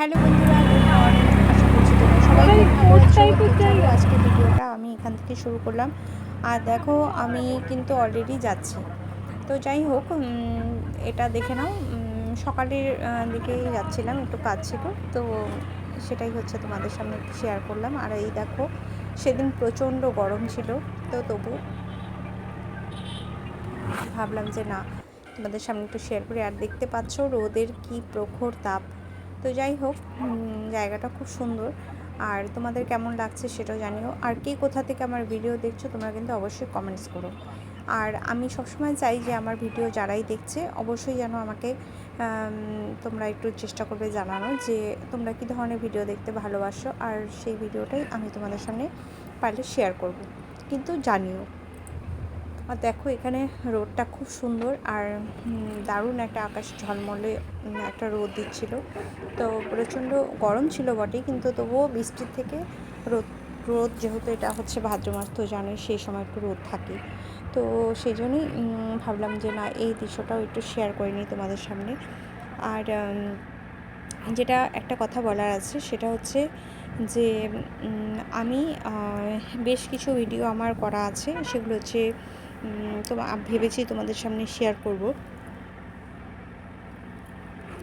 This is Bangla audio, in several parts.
হ্যালো বন্ধুরা, গুড মর্নিং। আশা করছি তোমরা সবাই খুব ভালো আছো। তো চলো আজকে ভিডিওটা আমি এখান থেকে শুরু করলাম। আর দেখো আমি কিন্তু অলরেডি যাচ্ছি। তো যাই হোক, এটা দেখে নাও। সকালের দিকেই যাচ্ছিলাম, একটু কাজ ছিল, তো সেটাই হচ্ছে তোমাদের সামনে একটু শেয়ার করলাম। আর এই দেখো, সেদিন প্রচণ্ড গরম ছিল, তো তবু ভাবলাম যে না, তোমাদের সামনে একটু শেয়ার করি। আর দেখতে পাচ্ছ রোদের কি প্রখর তাপ। তো যাই হোক, জায়গাটা খুব সুন্দর। আর তোমাদের কেমন লাগছে সেটাও জানিও। আর কে কোথা থেকে আমার ভিডিও দেখছো তোমরা কিন্তু অবশ্যই কমেন্টস করো। আর আমি সবসময় চাই যে আমার ভিডিও যারাই দেখছে অবশ্যই যেন আমাকে তোমরা একটু চেষ্টা করবে জানানোর যে তোমরা কী ধরনের ভিডিও দেখতে ভালোবাসো, আর সেই ভিডিওটাই আমি তোমাদের সামনে পারলে শেয়ার করব, কিন্তু জানিও। আর দেখো এখানে রোদটা খুব সুন্দর, আর দারুণ একটা আকাশ ঝলমলে একটা রোদ দিচ্ছিল। তো প্রচণ্ড গরম ছিল বটে, কিন্তু তবুও বৃষ্টির থেকে রোদ রোদ যেহেতু এটা হচ্ছে ভাদ্র মাস, তো জানোই সেই সময় একটু রোদ থাকে। তো সেই জন্যই ভাবলাম যে না, এই দৃশ্যটাও একটু শেয়ার করে নিই তোমাদের সামনে। আর যেটা একটা কথা বলার আছে সেটা হচ্ছে যে আমি বেশ কিছু ভিডিও আমার করা আছে, সেগুলো হচ্ছে তো ভেবেছি তোমাদের সামনে শেয়ার করব।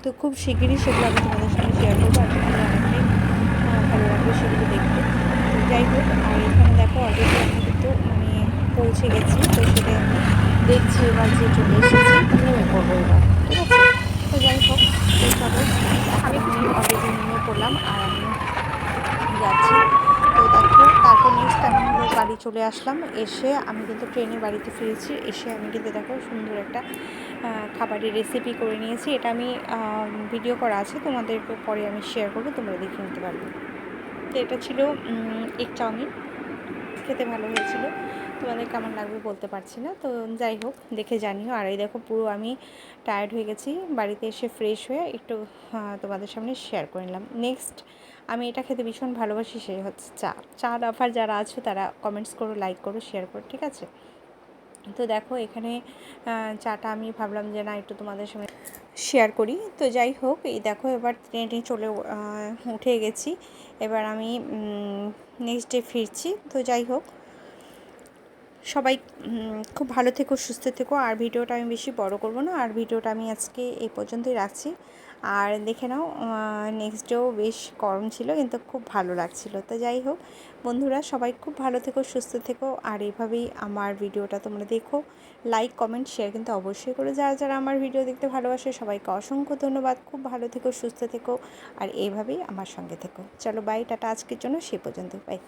তো খুব শিগগিরই সেগুলো আমি তোমাদের সামনে শেয়ার করবো। আর তোমাদের অনেকটাই ভালো লাগবে সেগুলো দেখতে। যাই হোক, আর এখানে দেখো অলরেডি আমি কিন্তু পৌঁছে গেছি, তো সেটাই আমি দেখছি এবার যে চলে এসেছি, নেমে পড়বো এবার। ঠিক আছে, তো যাই হোক, তো চলো, এখন আমি অলরেডি নেমে পড়লাম আর আমি যাচ্ছি। তো দেখো, তারপর নেক্সট আমি হলো বাড়ি চলে আসলাম। এসে আমি কিন্তু ট্রেনে বাড়িতে ফিরেছি। এসে আমি কিন্তু দেখো সুন্দর একটা খাবারের রেসিপি করে নিয়েছি। এটা আমি ভিডিও করা আছে, তোমাদেরকে পরে আমি শেয়ার করবো, তোমরা দেখে নিতে পারবে। তো এটা ছিল এগ চাউমিন, খেতে ভালো হয়েছিল। তোমাদের কেমন লাগবে বলতে পারছি না, তো যাই হোক, দেখে জানিও। আর এই দেখো, পুরো আমি টায়ার্ড হয়ে গেছি, বাড়িতে এসে ফ্রেশ হয়ে একটু তোমাদের সামনে শেয়ার করে নিলাম। নেক্সট আমি এটা খেতে ভীষণ ভালোবাসি, সে হচ্ছে চা। চা লাভার যারা আছো তারা কমেন্টস করো, লাইক করো, শেয়ার করো, ঠিক আছে? তো দেখো এখানে চাটা আমি ভাবলাম যে না, একটু তোমাদের সামনে শেয়ার করি। তো যাই হোক, এই দেখো এবার ট্রেনে চলে উঠে গেছি। এবার আমি নেক্সট ডে ফিরছি। তো যাই হোক, সবাই খুব ভালো থেকো, সুস্থ থেকো। আর ভিডিওটা আমি বেশি বড় করব না, আর ভিডিওটা আমি আজকে এই পর্যন্তই রাখছি। আর দেখে নাও, নেক্সট ডেও বেশ গরম ছিল, কিন্তু খুব ভালো লাগছিল। তো যাই হোক বন্ধুরা, সবাই খুব ভালো থেকো, সুস্থ থেকো। আর এইভাবেই আমার ভিডিওটা তোমরা দেখো, লাইক কমেন্ট শেয়ার কিন্তু অবশ্যই করো। যারা যারা আমার ভিডিও দেখতে ভালোবাসে সবাইকে অসংখ্য ধন্যবাদ। খুব ভালো থেকো, সুস্থ থেকো, আর এইভাবেই আমার সঙ্গে থেকো। চলো বাই, টাটা, আজকের জন্য সে পর্যন্ত, বাই।